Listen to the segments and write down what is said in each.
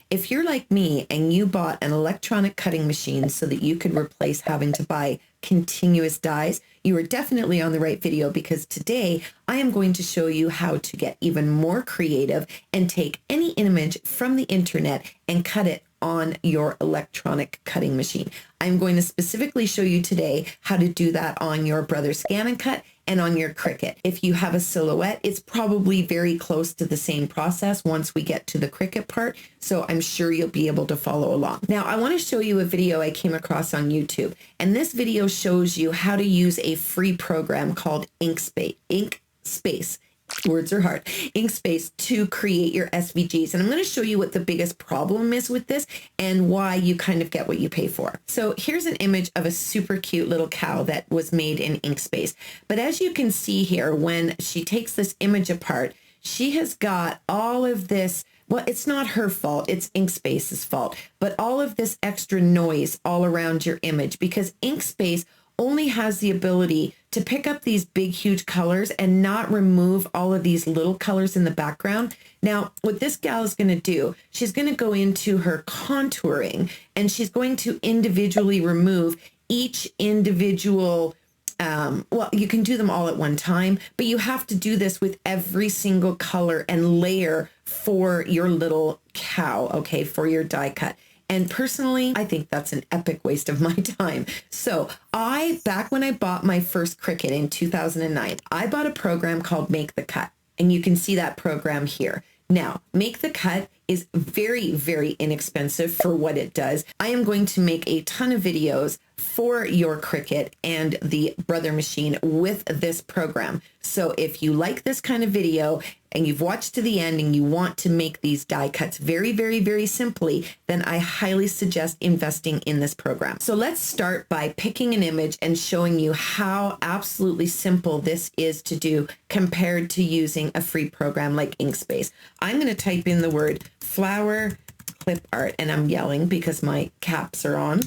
If you're like me and you bought an electronic cutting machine so that you could replace having to buy continuous dies, you are definitely on the right video, because today I am going to show you how to get even more creative and take any image from the internet and cut it on your electronic cutting machine. I'm going to specifically show you today how to do that on your brother ScanNCut and on your Cricut. If you have a silhouette, it's probably very close to the same process once we get to the Cricut part, so I'm sure you'll be able to follow along. Now, I want to show you a video I came across on YouTube, and this video shows you how to use a free program called InkSpace. Words are hard. InkSpace to create your SVGs. And I'm going to show you what the biggest problem is with this and why you kind of get what you pay for. So here's an image of a super cute little cow that was made in InkSpace. But as you can see here, when she takes this image apart, she has got all of this. Well, it's not her fault, it's InkSpace's fault, but all of this extra noise all around your image, because InkSpace only has the ability to pick up these big, huge colors and not remove all of these little colors in the background. Now, what this gal is going to do, she's going to go into her contouring and she's going to individually remove each individual. Well, you can do them all at one time, but you have to do this with every single color and layer for your little cow, okay, for your die cut. And personally, I think that's an epic waste of my time. So back when I bought my first Cricut in 2009, I bought a program called Make the Cut. And you can see that program here. Now, Make the Cut is very, very inexpensive for what it does. I am going to make a ton of videos for your Cricut and the brother machine with this program. So if you like this kind of video and you've watched to the end and you want to make these die cuts very, very, very simply, then I highly suggest investing in this program. So let's start by picking an image and showing you how absolutely simple this is to do compared to using a free program like InkSpace. I'm going to type in the word flower clip art, and I'm yelling because my caps are on.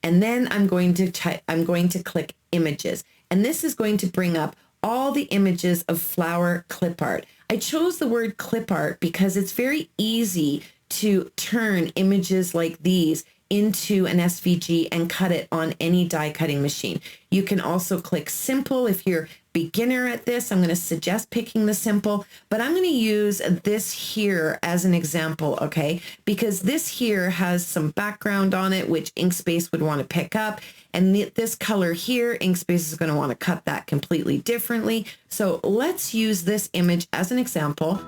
And then I'm going to click images, and this is going to bring up all the images of flower clip art. I chose the word clip art because it's very easy to turn images like these into an SVG and cut it on any die cutting machine. You can also click simple if you're beginner at this. I'm going to suggest picking the simple, but I'm going to use this here as an example, okay? Because this here has some background on it, which InkSpace would want to pick up. And this color here, InkSpace is going to want to cut that completely differently. So let's use this image as an example.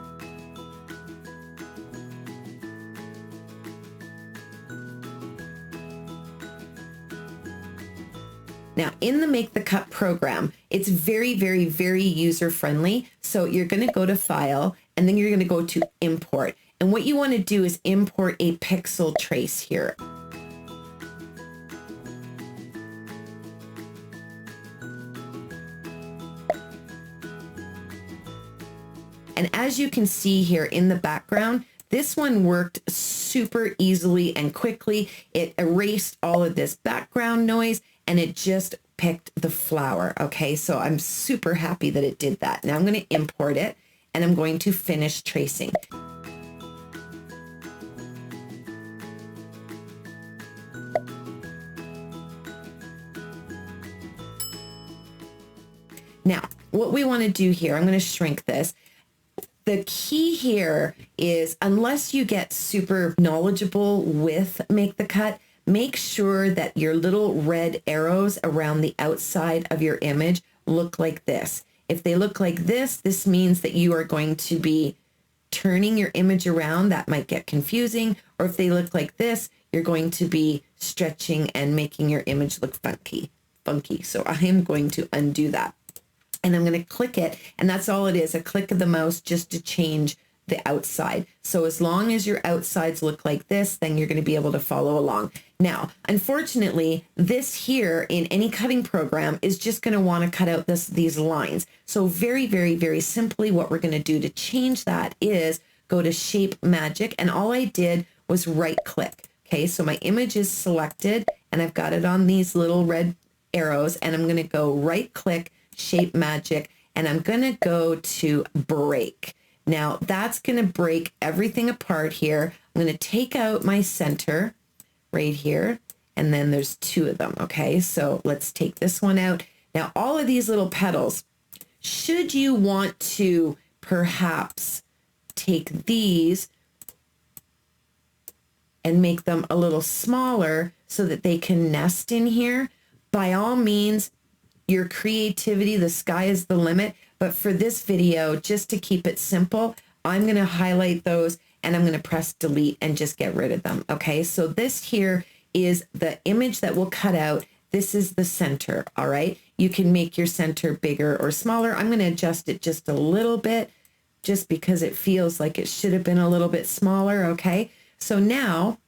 Now, in the Make the Cut program, it's very, very, very user-friendly. So you're going to go to File, and then you're going to go to Import. And what you want to do is import a pixel trace here. And as you can see here in the background, this one worked super easily and quickly. It erased all of this background noise, and it just picked the flower, okay? So I'm super happy that it did that. Now I'm going to import it, and I'm going to finish tracing. Now, what we want to do here, I'm going to shrink this. The key here is, unless you get super knowledgeable with Make the Cut, make sure that your little red arrows around the outside of your image look like this. If they look like this, this means that you are going to be turning your image around. That might get confusing. Or if they look like this, you're going to be stretching and making your image look funky. So I am going to undo that. And I'm going to click it, and that's all it is, a click of the mouse just to change the outside. So as long as your outsides look like this, then you're going to be able to follow along. Now, unfortunately, this here in any cutting program is just going to want to cut out these lines. So very, very, very simply, what we're going to do to change that is go to Shape Magic, and all I did was right click. Okay, so my image is selected, and I've got it on these little red arrows, and I'm going to go right click, Shape Magic, and I'm going to go to break. Now that's going to break everything apart here. I'm going to take out my center right here, and then there's two of them, okay? So let's take this one out. Now all of these little petals, should you want to perhaps take these and make them a little smaller so that they can nest in here, by all means, your creativity, the sky is the limit. But for this video, just to keep it simple, I'm going to highlight those and I'm going to press delete and just get rid of them. Okay, so this here is the image that we'll cut out. This is the center. All right, you can make your center bigger or smaller. I'm going to adjust it just a little bit just because it feels like it should have been a little bit smaller. Okay, so now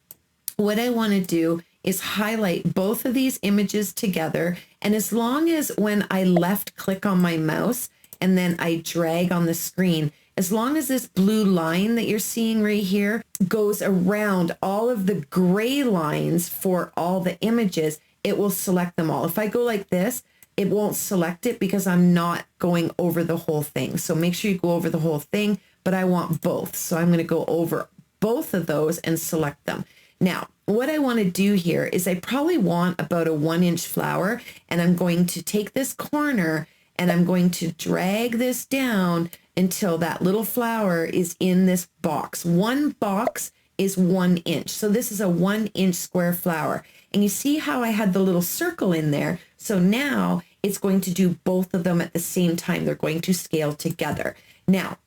what I want to do is highlight both of these images together. And as long as when I left click on my mouse and then I drag on the screen, as long as this blue line that you're seeing right here goes around all of the gray lines for all the images, it will select them all. If I go like this, it won't select it because I'm not going over the whole thing. So make sure you go over the whole thing, but I want both. So I'm going to go over both of those and select them. Now, what I want to do here is I probably want about a 1-inch flower, and I'm going to take this corner and I'm going to drag this down until that little flower is in this box. One box is 1 inch. So this is a 1-inch square flower. And you see how I had the little circle in there? So now it's going to do both of them at the same time. They're going to scale together. Now,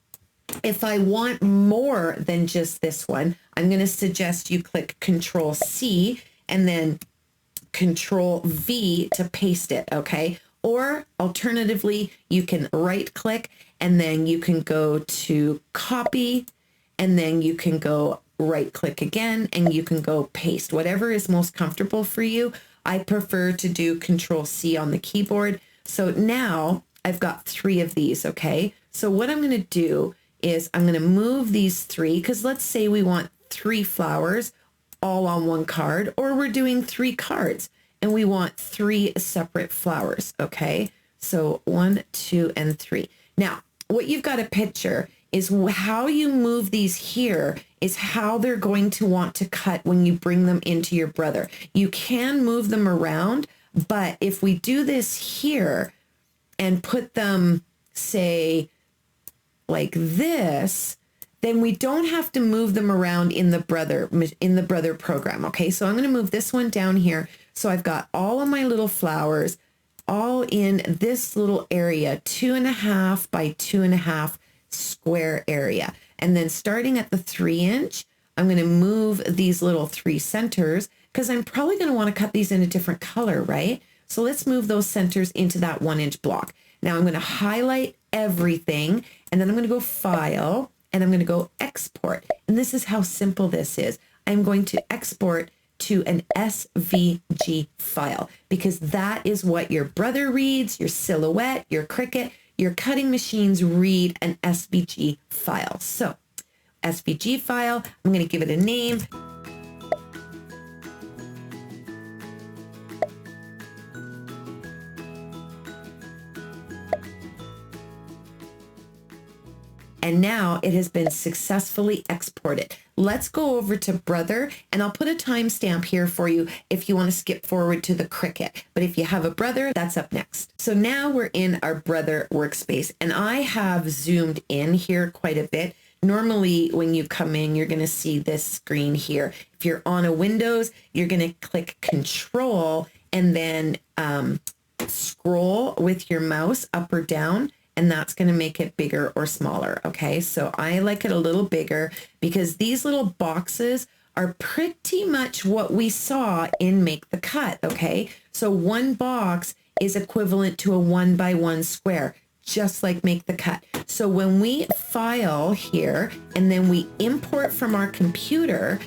if I want more than just this one, I'm going to suggest you click Control C and then Control V to paste it, okay? Or alternatively, you can right click and then you can go to copy and then you can go right click again and you can go paste, whatever is most comfortable for you. I prefer to do Control C on the keyboard. So now I've got 3 of these, okay? So what I'm going to do is I'm going to move these 3, because let's say we want 3 flowers all on one card, or we're doing 3 cards and we want 3 separate flowers. Okay, so 1, 2, and 3. Now, what you've got to picture is how you move these here is how they're going to want to cut when you bring them into your brother. You can move them around, but if we do this here and put them, say, like this, then we don't have to move them around in the brother program. Okay, so I'm going to move this one down here. So I've got all of my little flowers all in this little area, 2.5 by 2.5 square area. And then starting at the 3-inch, I'm going to move these little 3 centers because I'm probably going to want to cut these in a different color, right? So let's move those centers into that 1-inch block. Now I'm going to highlight everything and then I'm going to go File and I'm going to go Export. And this is how simple this is. I'm going to export to an SVG file because that is what your brother reads, your Silhouette, your Cricut, your cutting machines read an SVG file. So SVG file, I'm going to give it a name. And now it has been successfully exported. Let's go over to Brother, and I'll put a timestamp here for you if you want to skip forward to the Cricut. But if you have a Brother, that's up next. So now we're in our Brother workspace, and I have zoomed in here quite a bit. Normally, when you come in, you're going to see this screen here. If you're on a Windows, you're going to click Control and then scroll with your mouse up or down. And that's going to make it bigger or smaller. Okay, so I like it a little bigger because these little boxes are pretty much what we saw in Make the Cut. Okay, so one box is equivalent to a 1 by 1 square, just like Make the Cut. So when we file here and then we import from our computer,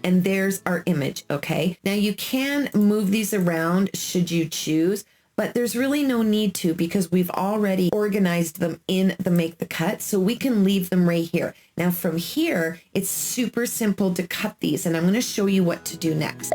and there's our image, okay? Now you can move these around should you choose, but there's really no need to because we've already organized them in the Make the Cut, so we can leave them right here. Now from here, it's super simple to cut these, and I'm gonna show you what to do next.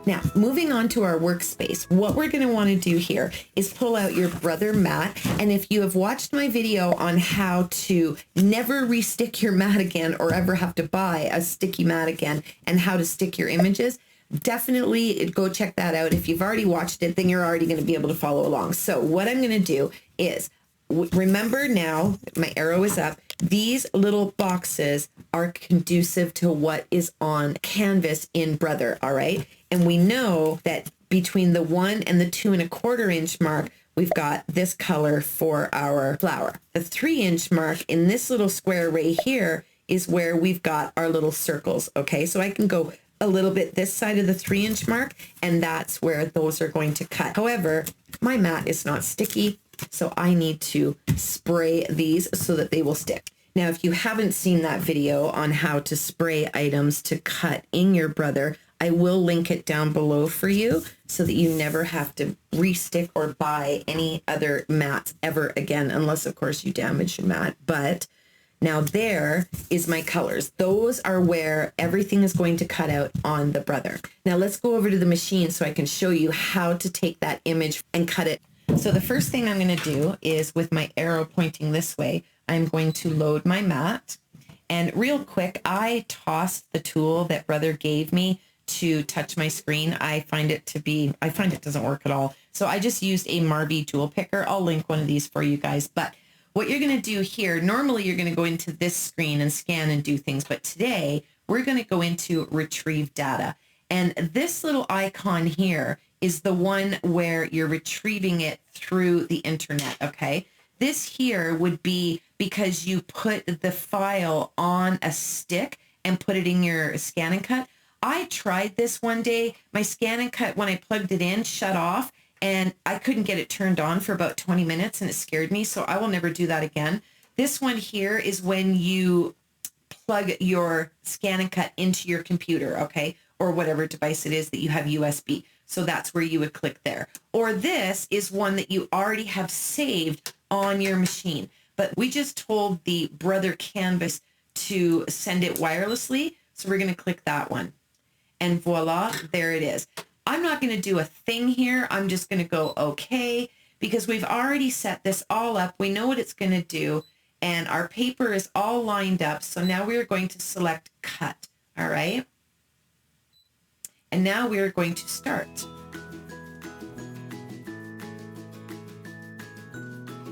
Now, moving on to our workspace, what we're going to want to do here is pull out your Brother mat. And if you have watched my video on how to never restick your mat again or ever have to buy a sticky mat again and how to stick your images, definitely go check that out. If you've already watched it, then you're already going to be able to follow along. So what I'm going to do is, remember now, my arrow is up. These little boxes are conducive to what is on canvas in Brother, all right? And we know that between the 1 and the 2¼ inch mark, we've got this color for our flower. The 3-inch mark in this little square right here is where we've got our little circles, okay? So I can go a little bit this side of the 3-inch mark, and that's where those are going to cut. However, my mat is not sticky, so I need to spray these so that they will stick. Now, if you haven't seen that video on how to spray items to cut in your Brother, I will link it down below for you so that you never have to restick or buy any other mats ever again, unless, of course, you damage your mat. But now there is my colors. Those are where everything is going to cut out on the Brother. Now let's go over to the machine so I can show you how to take that image and cut it. So the first thing I'm going to do is, with my arrow pointing this way, I'm going to load my mat. And real quick, I tossed the tool that Brother gave me to touch my screen. I find it doesn't work at all. So I just used a Marby tool picker. I'll link one of these for you guys. But what you're going to do here, normally you're going to go into this screen and scan and do things. But today we're going to go into retrieve data. And this little icon here is the one where you're retrieving it through the internet, okay? This here would be because you put the file on a stick and put it in your ScanNCut. I tried this one day. My ScanNCut, when I plugged it in, shut off, and I couldn't get it turned on for about 20 minutes, and it scared me, so I will never do that again. This one here is when you plug your ScanNCut into your computer, okay, or whatever device it is that you have USB. So that's where you would click there. Or this is one that you already have saved on your machine. But we just told the Brother canvas to send it wirelessly, so we're going to click that one. And voila, there it is. I'm not going to do a thing here. I'm just going to go okay, because we've already set this all up. We know what it's going to do, and our paper is all lined up. So now we are going to select cut. All right. And now we are going to start.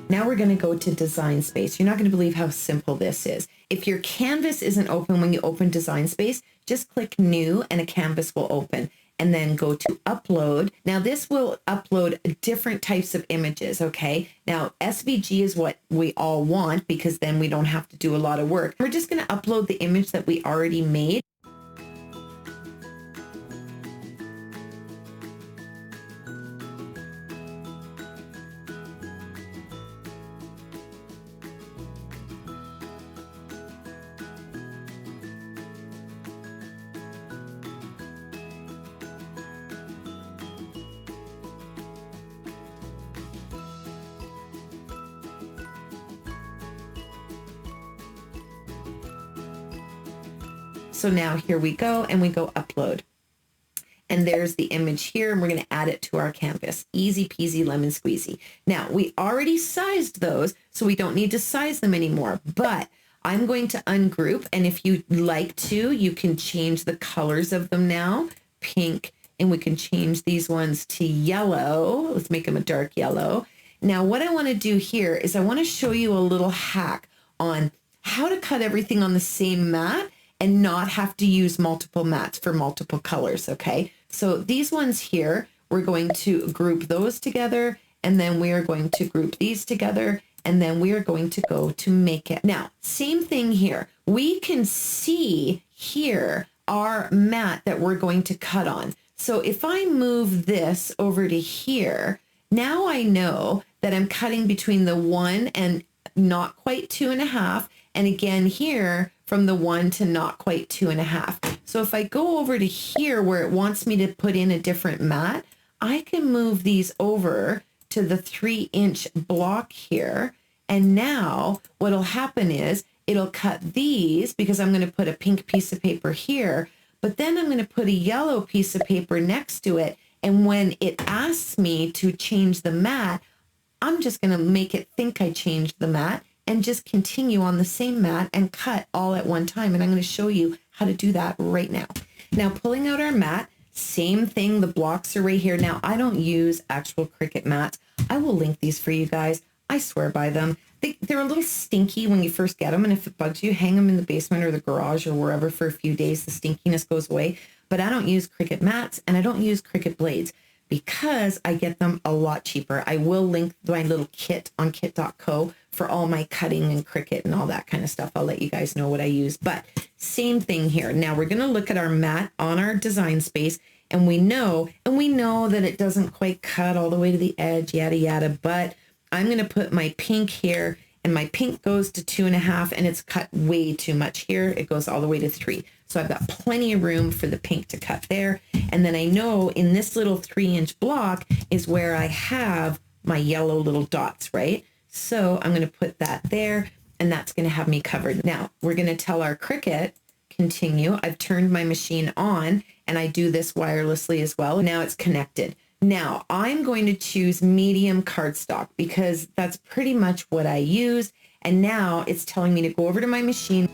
Now we're going to go to Design Space. You're not going to believe how simple this is. If your canvas isn't open when you open Design Space, just click New and a canvas will open, and then go to Upload. Now this will upload different types of images, okay? Now SVG is what we all want, because then we don't have to do a lot of work. We're just going to upload the image that we already made. So now here we go, and we go upload. And there's the image here, and we're going to add it to our canvas. Easy peasy lemon squeezy. Now, we already sized those, so we don't need to size them anymore. But I'm going to ungroup, and if you'd like to, you can change the colors of them now. Pink, and we can change these ones to yellow. Let's make them a dark yellow. Now, what I want to do here is I want to show you a little hack on how to cut everything on the same mat and not have to use multiple mats for multiple colors, okay? So these ones here, we're going to group those together, and then we are going to group these together, and then we are going to go to make it. Now, same thing here. We can see here our mat that we're going to cut on. So if I move this over to here, now I know that I'm cutting between the 1 and not quite 2.5, and again here, from the 1 to not quite 2.5. So if I go over to here where it wants me to put in a different mat, I can move these over to the 3-inch block here. And now what'll happen is it'll cut these, because I'm going to put a pink piece of paper here, but then I'm going to put a yellow piece of paper next to it. And when it asks me to change the mat, I'm just going to make it think I changed the mat and just continue on the same mat and cut all at one time. And I'm going to show you how to do that right now. Now, pulling out our mat, same thing. The blocks are right here. Now, I don't use actual Cricut mats. I will link these for you guys. I swear by them. They're a little stinky when you first get them. And if it bugs you, hang them in the basement or the garage or wherever for a few days. The stinkiness goes away. But I don't use Cricut mats and I don't use Cricut blades because I get them a lot cheaper. I will link my little kit on kit.co for all my cutting and Cricut and all that kind of stuff. I'll let you guys know what I use. But same thing here. Now we're going to look at our mat on our design space, and we know that it doesn't quite cut all the way to the edge, yada, yada. But I'm going to put my pink here, and my pink goes to 2.5, and it's cut way too much here. It goes all the way to 3. So I've got plenty of room for the pink to cut there. And then I know in this little 3-inch block is where I have my yellow little dots, right? So I'm going to put that there, and that's going to have me covered. Now we're going to tell our Cricut, continue. I've turned my machine on, and I do this wirelessly as well. Now it's connected. Now I'm going to choose medium cardstock because that's pretty much what I use. And now it's telling me to go over to my machine.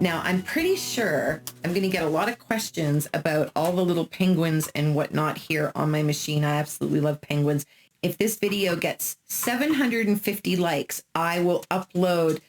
Now, I'm pretty sure I'm going to get a lot of questions about all the little penguins and whatnot here on my machine. I absolutely love penguins. If this video gets 750 likes, I will upload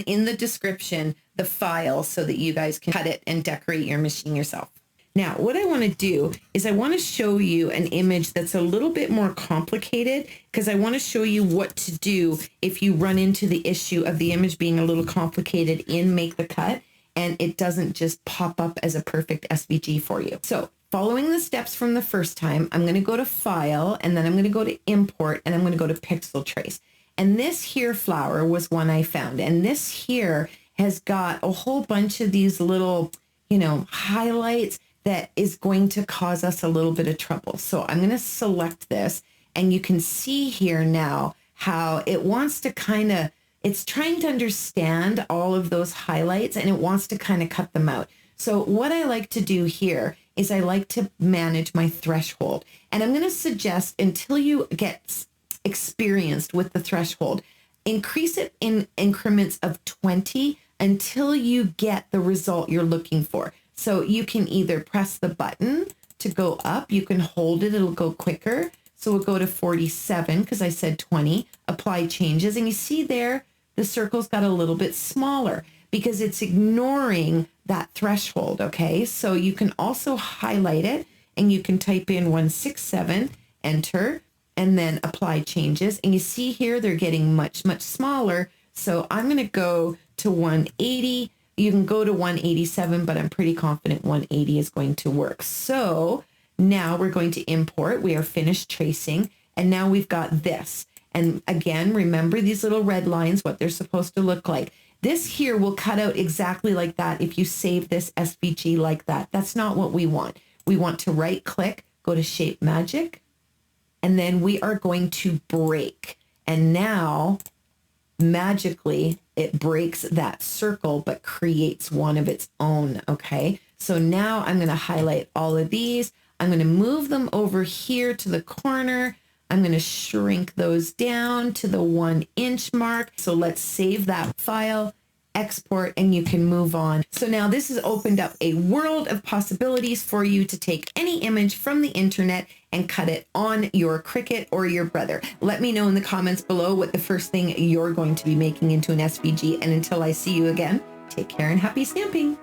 in the description the file so that you guys can cut it and decorate your machine yourself. Now, what I want to do is I want to show you an image that's a little bit more complicated because I want to show you what to do if you run into the issue of the image being a little complicated in Make the Cut and it doesn't just pop up as a perfect SVG for you. So following the steps from the first time, I'm going to go to File, and then I'm going to go to Import, and I'm going to go to Pixel Trace. And this here flower was one I found. And this here has got a whole bunch of these little, highlights that is going to cause us a little bit of trouble. So I'm going to select this, and you can see here now how it wants to it's trying to understand all of those highlights, and it wants to kind of cut them out. So what I like to do here is I like to manage my threshold. And I'm going to suggest, until you get experienced with the threshold, increase it in increments of 20 until you get the result you're looking for. So you can either press the button to go up, you can hold it, it'll go quicker. So we'll go to 47 because I said 20, apply changes. And you see there, the circle's got a little bit smaller because it's ignoring that threshold, okay? So you can also highlight it, and you can type in 167, enter, and then apply changes. And you see here, they're getting much, much smaller. So I'm going to go to 180. You can go to 187, but I'm pretty confident 180 is going to work. So now we're going to import. We are finished tracing, and now we've got this. And again, remember these little red lines, what they're supposed to look like. This here will cut out exactly like that if you save this SVG like that. That's not what we want. We want to right click, go to Shape Magic, and then we are going to break. And now magically it breaks that circle but creates one of its own, okay? So now I'm going to highlight all of these. I'm going to move them over here to the corner. I'm going to shrink those down to the 1-inch mark. So let's save that file, export, and you can move on. So now this has opened up a world of possibilities for you to take any image from the internet and cut it on your Cricut or your Brother. Let me know in the comments below what the first thing you're going to be making into an SVG. And until I see you again, take care and happy stamping.